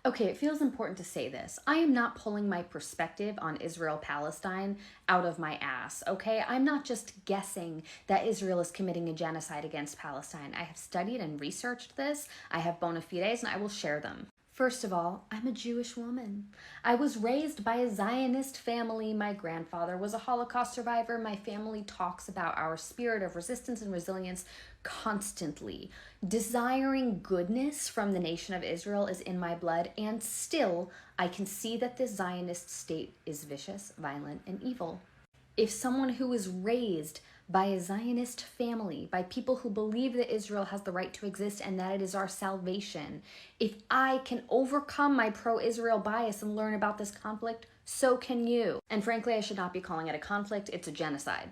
Okay, it feels important to say this. I am not pulling my perspective on Israel-Palestine out of my ass, okay? I'm not just guessing that Israel is committing a genocide against Palestine. I have studied and researched this. I have bona fides, and I will share them. First of all, I'm a Jewish woman. I was raised by a Zionist family. My grandfather was a Holocaust survivor. My family talks about our spirit of resistance and resilience constantly. Desiring goodness from the nation of Israel is in my blood, and still, I can see that this Zionist state is vicious, violent, and evil. If someone who is raised by a Zionist family, by people who believe that Israel has the right to exist and that it is our salvation, if I can overcome my pro-Israel bias and learn about this conflict, so can you. And frankly, I should not be calling it a conflict, it's a genocide.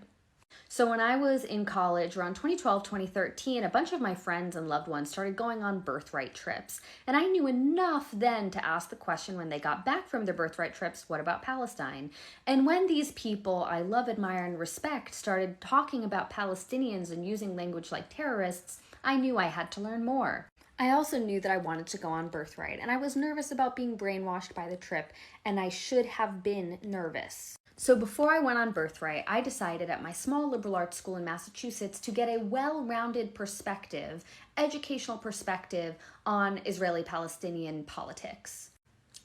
So when I was in college, around 2012, 2013, a bunch of my friends and loved ones started going on birthright trips. And I knew enough then to ask the question when they got back from their birthright trips, what about Palestine? And when these people I love, admire, and respect started talking about Palestinians and using language like terrorists, I knew I had to learn more. I also knew that I wanted to go on birthright, and I was nervous about being brainwashed by the trip, and I should have been nervous. So before I went on birthright, I decided at my small liberal arts school in Massachusetts to get a well-rounded perspective, educational perspective on Israeli-Palestinian politics.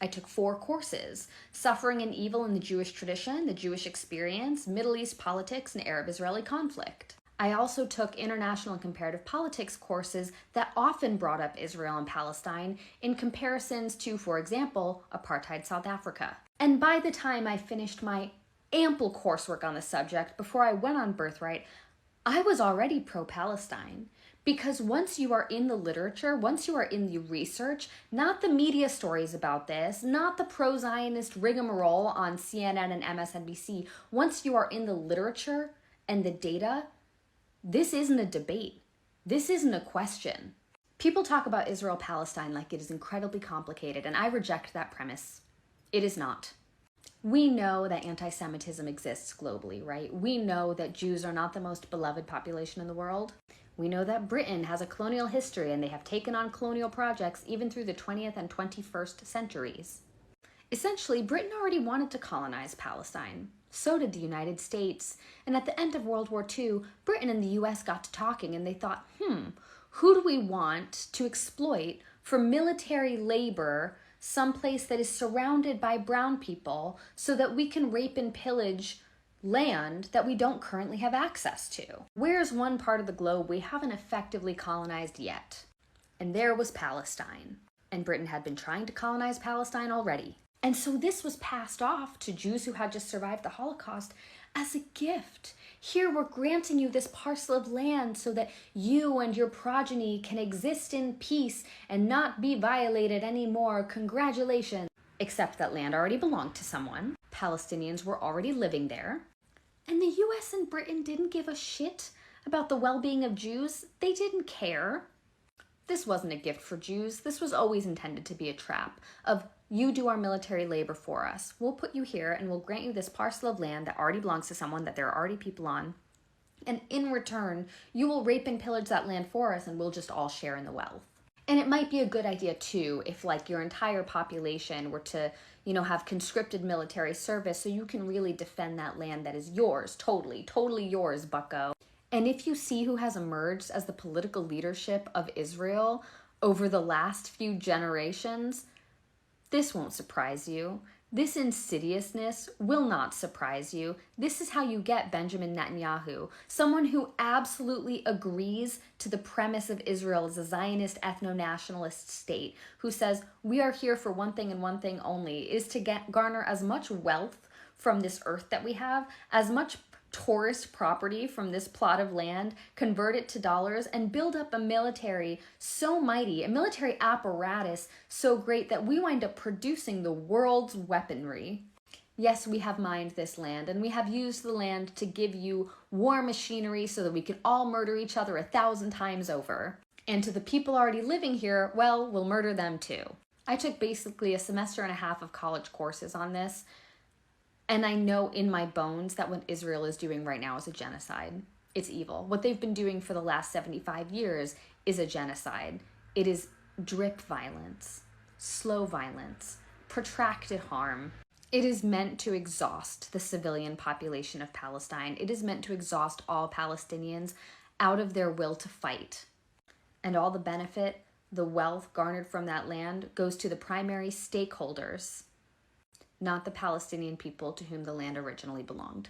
I took 4 courses: Suffering and Evil in the Jewish Tradition, the Jewish Experience, Middle East Politics, and Arab-Israeli Conflict. I also took international and comparative politics courses that often brought up Israel and Palestine in comparisons to, for example, apartheid South Africa. And by the time I finished my ample coursework on the subject before I went on birthright, I was already pro-Palestine. Because once you are in the literature, once you are in the research, not the media stories about this, not the pro-Zionist rigmarole on CNN and MSNBC, once you are in the literature and the data, this isn't a debate. This isn't a question. People talk about Israel-Palestine like it is incredibly complicated, and I reject that premise. It is not. We know that anti-Semitism exists globally, right? We know that Jews are not the most beloved population in the world. We know that Britain has a colonial history and they have taken on colonial projects even through the 20th and 21st centuries. Essentially, Britain already wanted to colonize Palestine. So did the United States. And at the end of World War II, Britain and the US got to talking and they thought, who do we want to exploit for military labor someplace that is surrounded by brown people so that we can rape and pillage land that we don't currently have access to? Where's one part of the globe we haven't effectively colonized yet? And there was Palestine. And Britain had been trying to colonize Palestine already. And so this was passed off to Jews who had just survived the Holocaust as a gift. Here we're granting you this parcel of land so that you and your progeny can exist in peace and not be violated anymore. Congratulations. Except that land already belonged to someone. Palestinians were already living there. And the US and Britain didn't give a shit about the well-being of Jews. They didn't care. This wasn't a gift for Jews. This was always intended to be a trap of, you do our military labor for us. We'll put you here and we'll grant you this parcel of land that already belongs to someone, that there are already people on. And in return, you will rape and pillage that land for us and we'll just all share in the wealth. And it might be a good idea too if like your entire population were to, have conscripted military service so you can really defend that land that is yours, totally yours, bucko. And if you see who has emerged as the political leadership of Israel over the last few generations, this won't surprise you. This insidiousness will not surprise you. This is how you get Benjamin Netanyahu, someone who absolutely agrees to the premise of Israel as a Zionist ethno-nationalist state, who says, we are here for one thing and one thing only, is to garner as much wealth from this earth that we have, as much tourist property from this plot of land, convert it to dollars, and build up a military so mighty, a military apparatus so great that we wind up producing the world's weaponry. Yes, we have mined this land, and we have used the land to give you war machinery so that we could all murder each other 1,000 times over. And to the people already living here, well, we'll murder them too. I took basically a semester and a half of college courses on this, and I know in my bones that what Israel is doing right now is a genocide. It's evil. What they've been doing for the last 75 years is a genocide. It is drip violence. slow violence, protracted harm. It is meant to exhaust the civilian population of Palestine. It is meant to exhaust all Palestinians out of their will to fight. And all the benefit, the wealth garnered from that land goes to the primary stakeholders, not the Palestinian people to whom the land originally belonged.